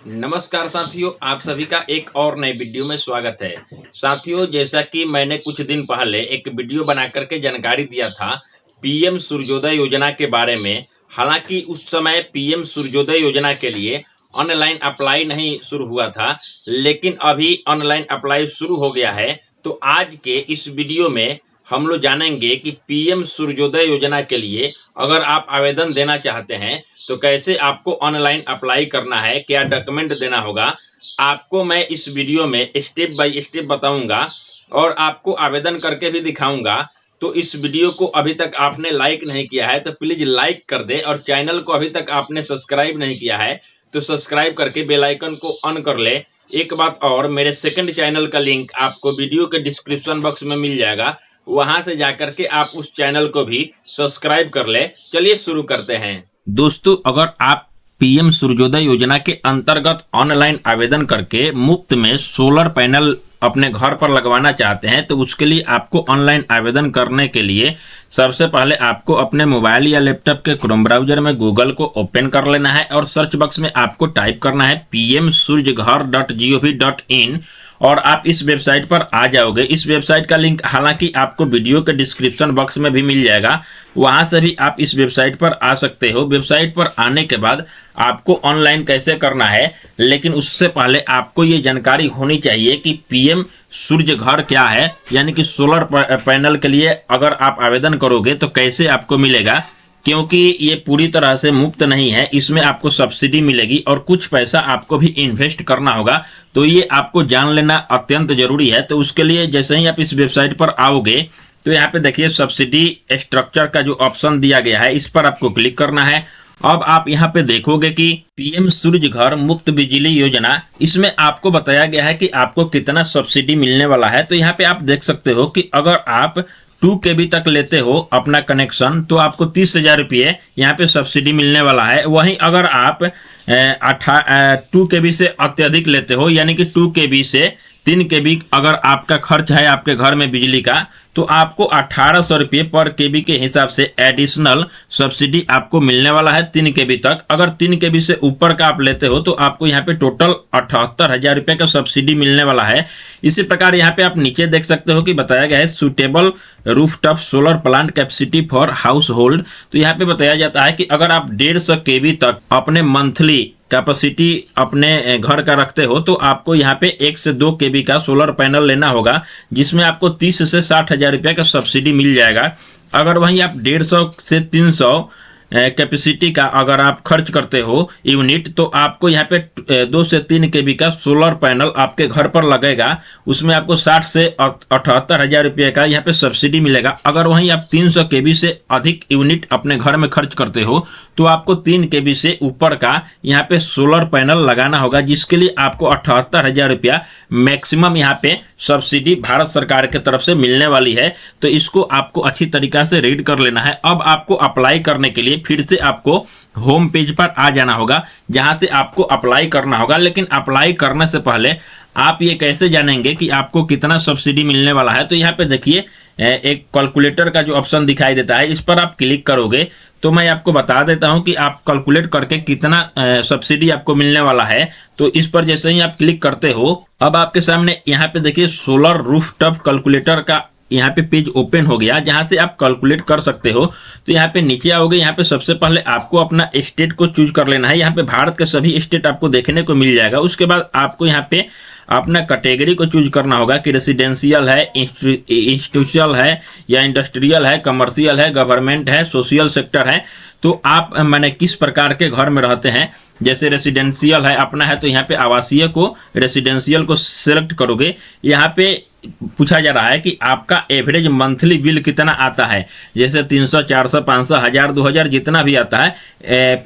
नमस्कार साथियों, आप सभी का एक और नए वीडियो में स्वागत है। साथियों, जैसा कि मैंने कुछ दिन पहले एक वीडियो बना करके जानकारी दिया था पीएम सूर्योदय योजना के बारे में। हालांकि उस समय पीएम सूर्योदय योजना के लिए ऑनलाइन अप्लाई नहीं शुरू हुआ था, लेकिन अभी ऑनलाइन अप्लाई शुरू हो गया है। तो आज के इस वीडियो में हम लोग जानेंगे कि पीएम सूर्योदय योजना के लिए अगर आप आवेदन देना चाहते हैं तो कैसे आपको ऑनलाइन अप्लाई करना है, क्या डॉक्यूमेंट देना होगा, आपको मैं इस वीडियो में स्टेप बाय स्टेप बताऊंगा और आपको आवेदन करके भी दिखाऊंगा। तो इस वीडियो को अभी तक आपने लाइक नहीं किया है तो प्लीज लाइक कर दे, और चैनल को अभी तक आपने सब्सक्राइब नहीं किया है तो सब्सक्राइब करके बेल आइकन को ऑन कर ले। एक बात और, मेरे सेकंड चैनल का लिंक आपको वीडियो के डिस्क्रिप्शन बॉक्स में मिल जाएगा, वहां से जाकर के आप उस चैनल को भी सब्सक्राइब कर ले। चलिए शुरू करते हैं। दोस्तों, अगर आप पीएम सूर्योदय योजना के अंतर्गत ऑनलाइन आवेदन करके मुफ्त में सोलर पैनल अपने घर पर लगवाना चाहते हैं तो उसके लिए आपको ऑनलाइन आवेदन करने के लिए सबसे पहले आपको अपने मोबाइल या लैपटॉप के क्रोम ब्राउजर में गूगल को ओपन कर लेना है और सर्च बॉक्स में आपको टाइप करना है pmsuryaghar.gov.in और आप इस वेबसाइट पर आ जाओगे। इस वेबसाइट का लिंक हालांकि आपको वीडियो के डिस्क्रिप्शन बॉक्स में भी मिल जाएगा, वहां से भी आप इस वेबसाइट पर आ सकते हो। वेबसाइट पर आने के बाद आपको ऑनलाइन कैसे करना है, लेकिन उससे पहले आपको ये जानकारी होनी चाहिए कि पीएम सूर्य घर क्या है, यानी कि सोलर पैनल के लिए अगर आप आवेदन करोगे तो कैसे आपको मिलेगा, क्योंकि ये पूरी तरह से मुफ्त नहीं है। इसमें आपको सब्सिडी मिलेगी और कुछ पैसा आपको भी इन्वेस्ट करना होगा। तो ये आपको जान लेना अत्यंत जरूरी है। तो उसके लिए जैसे ही आप इस वेबसाइट पर आओगे तो यहाँ पे देखिए सब्सिडी स्ट्रक्चर का जो ऑप्शन दिया गया है, इस पर आपको क्लिक करना है। अब आप यहाँ पे देखोगे कि पीएम सूर्य घर मुफ्त बिजली योजना, इसमें आपको बताया गया है कि आपको कितना सब्सिडी मिलने वाला है। तो यहाँ पे आप देख सकते हो कि अगर आप 2 KB तक लेते हो अपना कनेक्शन तो आपको 30,000 रुपये यहाँ पे सब्सिडी मिलने वाला है। वहीं अगर आप 2 KB से अत्यधिक लेते हो, यानी कि 2 KB से 3 KB अगर आपका खर्च है आपके घर में बिजली का, तो आपको 1800 रुपये पर KB के हिसाब से एडिशनल सब्सिडी आपको मिलने वाला है 3 KB तक। अगर 3 KB से ऊपर का आप लेते हो तो आपको यहाँ पे टोटल 78,000 रुपये का सब्सिडी मिलने वाला है। इसी प्रकार यहाँ पे आप नीचे देख सकते हो कि बताया गया है suitable rooftop solar plant capacity for house hold. तो यहाँ पे बताया जाता है कि अगर आप 150 KB तक अपने मंथली कैपेसिटी अपने घर का रखते हो तो आपको यहाँ पे 1 से 2 KB का सोलर पैनल लेना होगा, जिसमें आपको 30 से 60,000 रुपये का सब्सिडी मिल जाएगा। अगर वहीं आप 150 से 300 कैपेसिटी का अगर आप खर्च करते हो यूनिट, तो आपको यहाँ पे 2 से 3 KB का सोलर पैनल आपके घर पर लगेगा। उसमें आपको 60 से 78,000 रुपये का यहाँ पे सब्सिडी मिलेगा। अगर वहीं आप 300 KB से अधिक यूनिट अपने घर में खर्च करते हो तो आपको 3 KB से ऊपर का यहाँ पे सोलर पैनल लगाना होगा, जिसके लिए आपको 78,000 रुपया मैक्सिमम यहाँ पे सब्सिडी भारत सरकार की तरफ से मिलने वाली है। तो इसको आपको अच्छी तरीका से रीड कर लेना है। अब आपको अप्लाई करने के लिए फिर से आपको होम पेज पर आ जाना होगा, जहां से आपको अप्लाई करना होगा। लेकिन अप्लाई करने से पहले आप ये कैसे जानेंगे कि आपको कितना सब्सिडी मिलने वाला है, तो यहाँ पे देखिए एक कैलकुलेटर का जो ऑप्शन दिखाई देता है, इस पर आप क्लिक करोगे तो मैं आपको बता देता हूं कि आप कैलकुलेट करके कितना सब्सिडी आपको मिलने वाला है। तो इस पर जैसे ही आप क्लिक करते हो, अब आपके सामने यहाँ पे देखिए सोलर रूफटॉप कैलकुलेटर का यहाँ पे पेज ओपन हो गया, जहां से आप कैलकुलेट कर सकते हो। तो यहाँ पे नीचे आओगे, यहाँ पे सबसे पहले आपको अपना स्टेट को चूज कर लेना है। यहाँ पे भारत के सभी स्टेट आपको देखने को मिल जाएगा। उसके बाद आपको यहाँ पे अपना कैटेगरी को चूज करना होगा कि रेसिडेंशियल है, इंस्टीट्यूशनल है या इंडस्ट्रियल है, कमर्शियल है, गवर्नमेंट है, सोशल सेक्टर है। तो आप मैंने किस प्रकार के घर में रहते हैं, जैसे रेसिडेंशियल है अपना है तो यहाँ पे आवासीय को रेसिडेंशियल को सिलेक्ट करोगे। यहाँ पे पूछा जा रहा है कि आपका एवरेज मंथली बिल कितना आता है, जैसे 300, 400, 500, 1000, 2000 जितना भी आता है।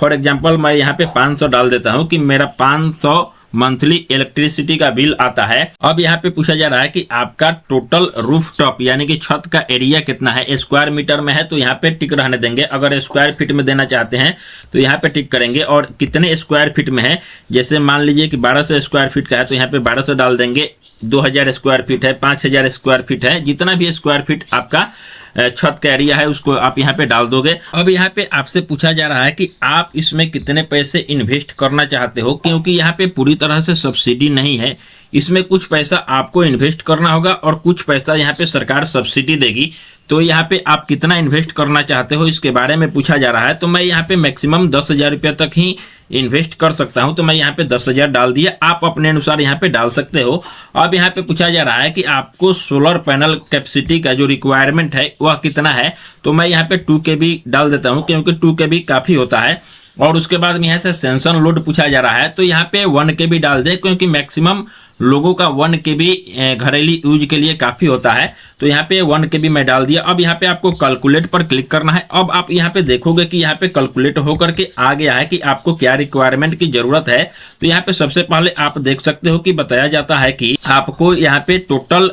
फॉर एग्जांपल मैं यहाँ पे 500 डाल देता हूँ कि मेरा 500 मंथली इलेक्ट्रिसिटी का बिल आता है। अब यहाँ पे पूछा जा रहा है कि आपका टोटल रूफटॉप यानी कि छत का एरिया कितना है, स्क्वायर मीटर में है तो यहाँ पे टिक रहने देंगे। अगर स्क्वायर फीट में देना चाहते हैं तो यहाँ पे टिक करेंगे। और कितने स्क्वायर फीट में है, जैसे मान लीजिए कि 1200 स्क्वायर फीट का है तो यहाँ पे 1200 डाल देंगे। 2000 स्क्वायर फीट है, 5000 स्क्वायर फीट है, जितना भी स्क्वायर फीट आपका छत का एरिया है उसको आप यहाँ पे डाल दोगे। अब यहाँ पे आपसे पूछा जा रहा है कि आप इसमें कितने पैसे इन्वेस्ट करना चाहते हो, क्योंकि यहाँ पे पूरी तरह से सब्सिडी नहीं है, इसमें कुछ पैसा आपको इन्वेस्ट करना होगा और कुछ पैसा यहाँ पे सरकार सब्सिडी देगी। तो यहाँ पे आप कितना इन्वेस्ट करना चाहते हो इसके बारे में पूछा जा रहा है। तो मैं यहाँ पे मैक्सिमम 10,000 रुपया तक ही इन्वेस्ट कर सकता हूँ, तो मैं यहाँ पे 10,000 डाल दिया, आप अपने अनुसार यहाँ पे डाल सकते हो। अब यहाँ पे पूछा जा रहा है कि आपको सोलर पैनल कैपेसिटी का जो रिक्वायरमेंट है वह कितना है, तो मैं यहाँ पे 2 kb डाल देता हूँ, क्योंकि 2 kb काफ़ी होता है। और उसके बाद में यहाँ से सेंसन लोड पूछा जा रहा है, तो यहाँ पे 1 kb डाल दे, क्योंकि मैक्सिमम लोगों का 1 kb घरेलू यूज के लिए काफ़ी होता है, तो यहाँ पे 1 kb मैं डाल दिया। अब यहाँ पे आपको कैलकुलेट पर क्लिक करना है। अब आप यहाँ पे देखोगे कि यहाँ पे कैलकुलेट होकर के आ गया है कि आपको क्या रिक्वायरमेंट की जरूरत है। तो यहाँ पे सबसे पहले आप देख सकते हो कि बताया जाता है कि आपको यहाँ पे टोटल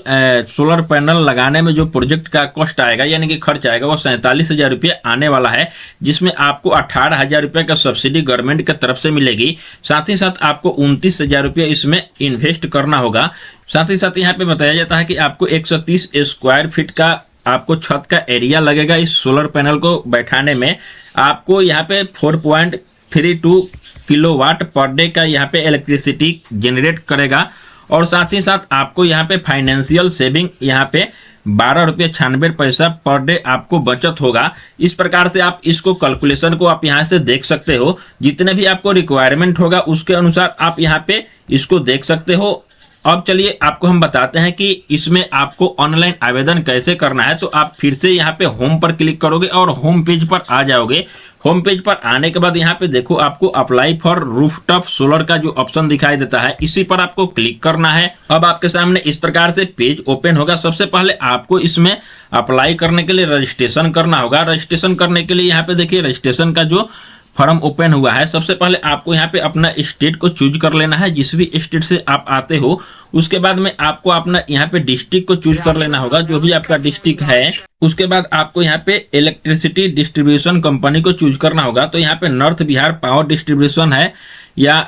सोलर पैनल लगाने में जो प्रोजेक्ट का कॉस्ट आएगा यानी कि खर्च आएगा वो 47,000 रुपये आने वाला है, जिसमें आपको 18,000 रुपये का सब्सिडी गवर्नमेंट की तरफ से मिलेगी। साथ ही साथ आपको 29,000 रुपये इसमें इन्वेस्ट करना होगा। साथ ही साथ यहाँ पे बताया जाता है कि आपको 130 स्क्वायर फीट का आपको छत का एरिया लगेगा इस सोलर पैनल को बैठाने में। आपको यहाँ पे 4.32 किलोवाट पर डे का यहाँ पे इलेक्ट्रिसिटी जनरेट करेगा। और साथ ही साथ आपको यहाँ पे फाइनेंशियल सेविंग यहाँ पे 12.96 पर डे आपको बचत होगा। इस प्रकार से आप इसको कैलकुलेशन को आप यहाँ से देख सकते हो, जितने भी आपको रिक्वायरमेंट होगा उसके अनुसार आप यहाँ पे इसको देख सकते हो। अब चलिए आपको हम बताते हैं कि इसमें आपको ऑनलाइन आवेदन कैसे करना है। तो आप फिर से यहाँ पे होम पर क्लिक करोगे और होम पेज पर आ जाओगे। होम पेज पर आने के बाद यहाँ पे देखो आपको अप्लाई फॉर रूफटॉप सोलर का जो ऑप्शन दिखाई देता है, इसी पर आपको क्लिक करना है। अब आपके सामने इस प्रकार से पेज ओपन होगा। सबसे पहले आपको इसमें अप्लाई करने के लिए रजिस्ट्रेशन करना होगा। रजिस्ट्रेशन करने के लिए यहाँ पे देखिए रजिस्ट्रेशन का जो फॉर्म ओपन हुआ है। सबसे पहले आपको यहाँ पे अपना स्टेट को चूज कर लेना है, जिस भी स्टेट से आप आते हो। उसके बाद में आपको अपना यहाँ पे डिस्ट्रिक्ट को चूज कर लेना होगा, जो भी आपका डिस्ट्रिक्ट है। उसके बाद आपको यहाँ पे इलेक्ट्रिसिटी डिस्ट्रीब्यूशन कंपनी को चूज करना होगा। तो यहाँ पे नॉर्थ बिहार पावर डिस्ट्रीब्यूशन है या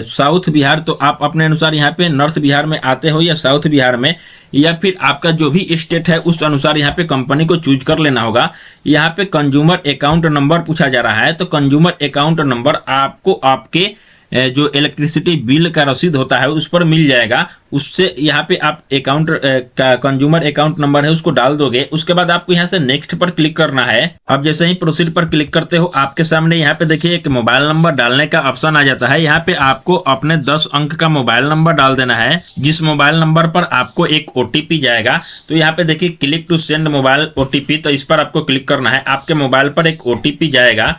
साउथ बिहार, तो आप अपने अनुसार यहाँ पे नॉर्थ बिहार में आते हो या साउथ बिहार में, या फिर आपका जो भी स्टेट है उस अनुसार यहाँ पे कंपनी को चूज कर लेना होगा। यहाँ पे कंज्यूमर अकाउंट नंबर पूछा जा रहा है, तो कंज्यूमर अकाउंट नंबर आपको आपके जो इलेक्ट्रिसिटी बिल का रसीद होता है उस पर मिल जाएगा। उससे यहाँ पे आप अकाउंट का कंज्यूमर अकाउंट नंबर है उसको डाल दोगे। उसके बाद आपको यहाँ से नेक्स्ट पर क्लिक करना है। अब जैसे ही प्रोसीड पर क्लिक करते हो आपके सामने यहाँ पे देखिए एक मोबाइल नंबर डालने का ऑप्शन आ जाता है। यहाँ पे आपको अपने 10 अंक का मोबाइल नंबर डाल देना है, जिस मोबाइल नंबर पर आपको एक OTP जाएगा। तो यहाँ पे देखिए click to send mobile OTP, तो इस पर आपको क्लिक करना है। आपके मोबाइल पर एक OTP जाएगा,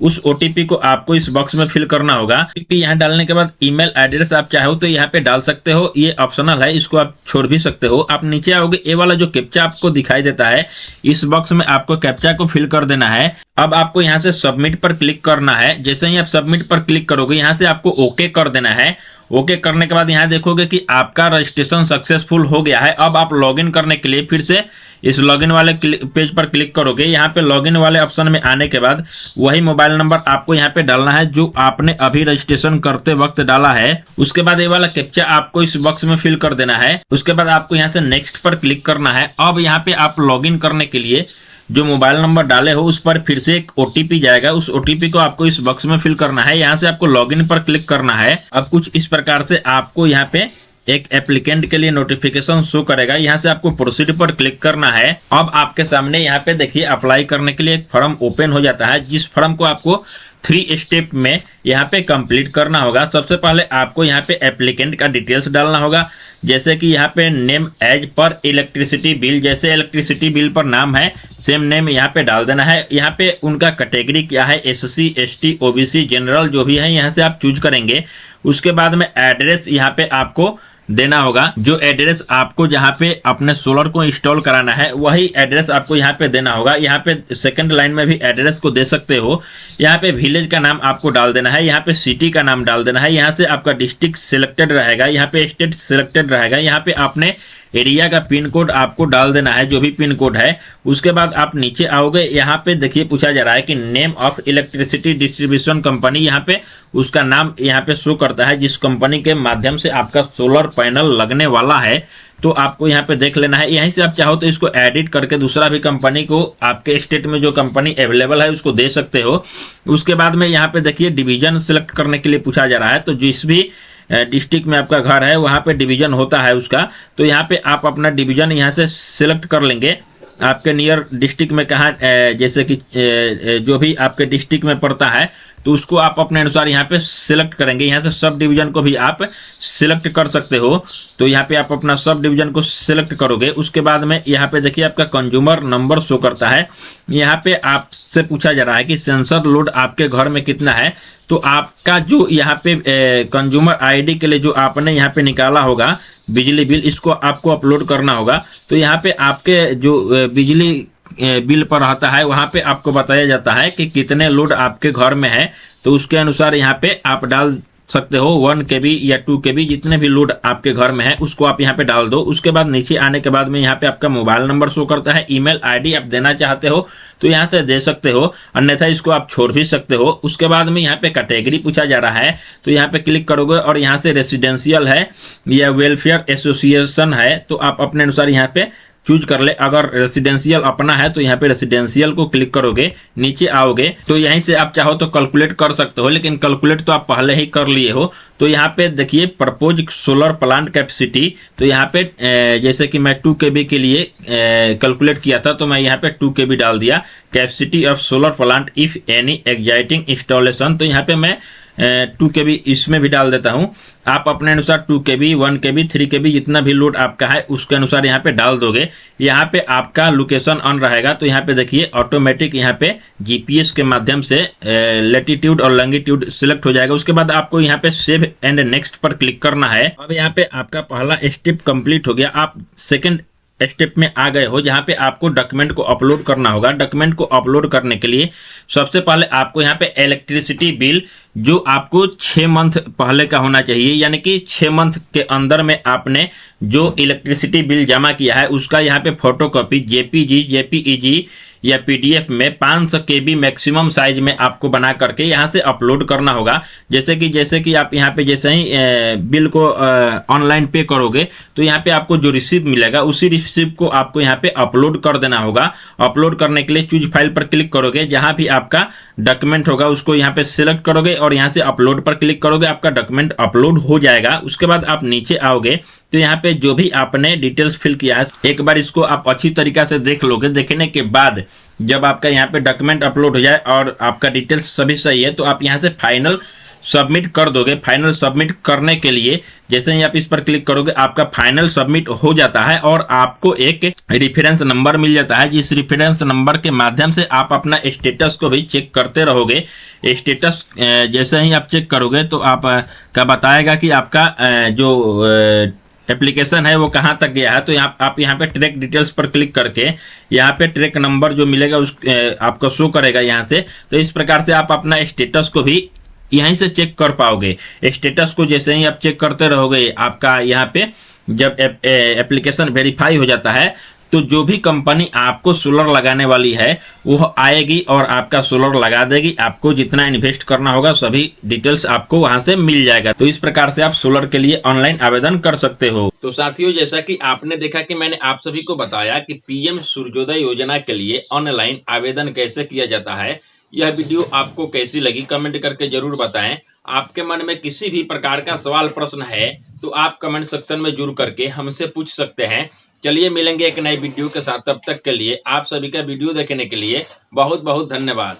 उस OTP को आपको इस बॉक्स में फिल करना होगा। OTP यहाँ डालने के बाद ईमेल एड्रेस आप चाहो तो यहाँ पे डाल सकते हो, ये ऑप्शनल है, इसको आप छोड़ भी सकते हो। आप नीचे आओगे, ये वाला जो कैप्चा आपको दिखाई देता है इस बॉक्स में आपको कैप्चा को फिल कर देना है। अब आपको यहाँ से सबमिट पर क्लिक करना है। जैसे ही आप सबमिट पर क्लिक करोगे यहाँ से आपको ओके कर देना है। ओके करने के बाद यहाँ देखोगे कि आपका रजिस्ट्रेशन सक्सेसफुल हो गया है। अब आप लॉगिन करने के लिए फिर से इस लॉगिन वाले पेज पर क्लिक करोगे। यहाँ पे लॉगिन वाले ऑप्शन में आने के बाद वही मोबाइल नंबर आपको यहाँ पे डालना है जो आपने अभी रजिस्ट्रेशन करते वक्त डाला है। उसके बाद ये वाला कैप्चा आपको इस बॉक्स में फिल कर देना है। उसके बाद आपको यहाँ से नेक्स्ट पर क्लिक करना है। अब यहाँ पे आप लॉगिन करने के लिए जो मोबाइल नंबर डाले हो उस पर फिर से एक OTP जाएगा, उस OTP को आपको इस बॉक्स में फिल करना है। यहाँ से आपको लॉगिन पर क्लिक करना है। अब कुछ इस प्रकार से आपको यहाँ पे एक एप्लीकेंट के लिए नोटिफिकेशन शो करेगा। यहाँ से आपको प्रोसीड पर क्लिक करना है। अब आपके सामने यहाँ पे देखिए अप्लाई करने के लिए एक फॉर्म ओपन हो जाता है, जिस फॉर्म को आपको 3 स्टेप में यहाँ पे कंप्लीट करना होगा। सबसे पहले आपको यहाँ पे एप्लीकेंट का डिटेल्स डालना होगा, जैसे कि यहाँ पे name as per electricity bill, जैसे इलेक्ट्रिसिटी बिल पर नाम है सेम नेम यहाँ पे डाल देना है। यहाँ पे उनका कैटेगरी क्या है, SC ST OBC जनरल जो भी है यहाँ से आप चूज करेंगे। उसके बाद में एड्रेस यहाँ पे आपको देना होगा, जो एड्रेस आपको जहाँ पे अपने सोलर को इंस्टॉल कराना है वही एड्रेस आपको यहाँ पे देना होगा। यहाँ पे सेकंड लाइन में भी एड्रेस को दे सकते हो। यहाँ पे विलेज का नाम आपको डाल देना है, यहाँ पे सिटी का नाम डाल देना है। यहाँ से आपका डिस्ट्रिक्ट सिलेक्टेड रहेगा, यहाँ पे स्टेट सिलेक्टेड रहेगा। यहाँ पे आपने एरिया का पिन कोड आपको डाल देना है, जो भी पिन कोड है। उसके बाद आप नीचे आओगे, यहाँ पे देखिए पूछा जा रहा है कि name of electricity distribution company, यहाँ पे उसका नाम यहाँ पे शो करता है जिस कंपनी के माध्यम से आपका सोलर पैनल लगने वाला है तो आपको यहाँ पे देख लेना है। यहीं से आप चाहो तो इसको एडिट करके दूसरा भी कंपनी को, आपके स्टेट में जो कंपनी अवेलेबल है उसको दे सकते हो। उसके बाद में यहाँ पे देखिए डिवीजन सिलेक्ट करने के लिए पूछा जा रहा है, तो जिस भी डिस्ट्रिक्ट में आपका घर है वहाँ पे डिवीजन होता है उसका, तो यहाँ पे आप अपना डिवीजन यहाँ से सिलेक्ट कर लेंगे। आपके नियर डिस्ट्रिक्ट में कहाँ, जैसे कि जो भी आपके डिस्ट्रिक्ट में पड़ता है तो उसको आप अपने अनुसार यहाँ पे सिलेक्ट करेंगे। यहाँ से सब डिवीजन को भी आप सिलेक्ट कर सकते हो, तो यहाँ पे आप अपना सब डिवीजन को सिलेक्ट करोगे। उसके बाद में यहाँ पे देखिए आपका कंज्यूमर नंबर शो करता है। यहाँ पे आपसे पूछा जा रहा है कि सेंसर लोड आपके घर में कितना है, तो आपका जो यहाँ पे कंज्यूमर आईडी के लिए जो आपने यहाँ पे निकाला होगा बिजली बिल, इसको आपको अपलोड करना होगा। तो यहाँ पे आपके जो बिजली बिल पर आता है वहां पे आपको बताया जाता है कि कितने लोड आपके घर में है, तो उसके अनुसार यहाँ पे आप डाल सकते हो 1 kb या 2 kb, जितने भी लोड आपके घर में है उसको आप यहाँ पे डाल दो। उसके बाद नीचे आने के बाद में यहाँ पे आपका मोबाइल नंबर शो करता है। ईमेल आईडी आप देना चाहते हो तो यहाँ से दे सकते हो, अन्यथा इसको आप छोड़ भी सकते हो। उसके बाद में यहाँ पे कैटेगरी पूछा जा रहा है, तो यहाँ पे क्लिक करोगे और यहाँ से रेसिडेंशियल है या वेलफेयर एसोसिएशन है, तो आप अपने अनुसार यहाँ पे चूज कर ले। अगर रेसिडेंशियल अपना है तो यहाँ पे रेसिडेंशियल को क्लिक करोगे, नीचे आओगे तो यहीं से आप चाहो तो कैलकुलेट कर सकते हो, लेकिन कैलकुलेट तो आप पहले ही कर लिए हो। तो यहाँ पे देखिए प्रपोज सोलर प्लांट कैपेसिटी, तो यहाँ पे जैसे कि मैं 2 kb के लिए कैलकुलेट किया था तो मैं यहाँ पे 2 kb डाल दिया। Capacity of solar plant if any exciting installation, तो यहाँ पे मैं 2 kb इसमें भी डाल देता हूँ। आप अपने अनुसार 2 kb 1 kb 3 kb जितना भी लोड आपका है उसके अनुसार यहाँ पे डाल दोगे। यहाँ पे आपका लोकेशन ऑन रहेगा, तो यहाँ पे देखिए ऑटोमेटिक यहाँ पे जीपीएस के माध्यम से लैटिट्यूड और लॉन्गिट्यूड सिलेक्ट हो जाएगा। उसके बाद आपको यहाँ पे सेव एंड नेक्स्ट पर क्लिक करना है। अब यहाँ पे आपका पहला स्टेप कंप्लीट हो गया, आप सेकेंड स्टेप में आ गए हो जहाँ पे आपको डॉक्यूमेंट को अपलोड करना होगा। डॉक्यूमेंट को अपलोड करने के लिए सबसे पहले आपको यहाँ पे इलेक्ट्रिसिटी बिल जो आपको 6 मंथ पहले का होना चाहिए, यानी कि 6 मंथ के अंदर में आपने जो इलेक्ट्रिसिटी बिल जमा किया है उसका यहाँ पे फोटोकॉपी जेपीजी जेपीईजी या पीडीएफ में 500 KB मैक्सिमम साइज में आपको बना करके यहाँ से अपलोड करना होगा। जैसे कि आप यहाँ पे जैसे ही बिल को ऑनलाइन पे करोगे तो यहाँ पे आपको जो रिसीप्ट मिलेगा उसी रिसीप्ट को आपको यहाँ पे अपलोड कर देना होगा। अपलोड करने के लिए चूज फाइल पर क्लिक करोगे, जहाँ भी आपका डॉक्यूमेंट होगा उसको यहाँ पे सिलेक्ट करोगे और यहाँ से अपलोड पर क्लिक करोगे, आपका डॉक्यूमेंट अपलोड हो जाएगा। उसके बाद आप नीचे आओगे तो यहाँ पे जो भी आपने डिटेल्स फिल किया है एक बार इसको आप अच्छी तरीका से देख लोगे। देखने के बाद जब आपका यहाँ पे डॉक्यूमेंट अपलोड हो जाए और आपका डिटेल्स सभी सही है तो आप यहाँ से फाइनल सबमिट कर दोगे। फाइनल सबमिट करने के लिए जैसे ही आप इस पर क्लिक करोगे आपका फाइनल सबमिट हो जाता है और आपको एक रेफरेंस नंबर मिल जाता है, जिस रेफरेंस नंबर के माध्यम से आप अपना स्टेटस को भी चेक करते रहोगे। स्टेटस जैसे ही आप चेक करोगे तो आप का बताएगा कि आपका जो एप्लीकेशन है वो कहाँ तक गया है। तो आप यहाँ पे ट्रैक डिटेल्स पर क्लिक करके यहाँ पे ट्रैक नंबर जो मिलेगा उस आपको शो करेगा यहाँ से। तो इस प्रकार से आप अपना स्टेटस को भी यहीं से चेक कर पाओगे। स्टेटस को जैसे ही आप चेक करते रहोगे आपका यहाँ पे जब एप्लीकेशन वेरीफाई हो जाता है तो जो भी कंपनी आपको सोलर लगाने वाली है वो आएगी और आपका सोलर लगा देगी। आपको जितना इन्वेस्ट करना होगा सभी डिटेल्स आपको वहां से मिल जाएगा। तो इस प्रकार से आप सोलर के लिए ऑनलाइन आवेदन कर सकते हो। तो साथियों, जैसा कि आपने देखा कि मैंने आप सभी को बताया कि पीएम सूर्योदय योजना के लिए ऑनलाइन आवेदन कैसे किया जाता है। यह वीडियो आपको कैसी लगी कमेंट करके जरूर बताएं। आपके मन में किसी भी प्रकार का सवाल प्रश्न है तो आप कमेंट सेक्शन में जुड़ करके हमसे पूछ सकते हैं। चलिए मिलेंगे एक नए वीडियो के साथ, तब तक के लिए आप सभी का वीडियो देखने के लिए बहुत बहुत धन्यवाद।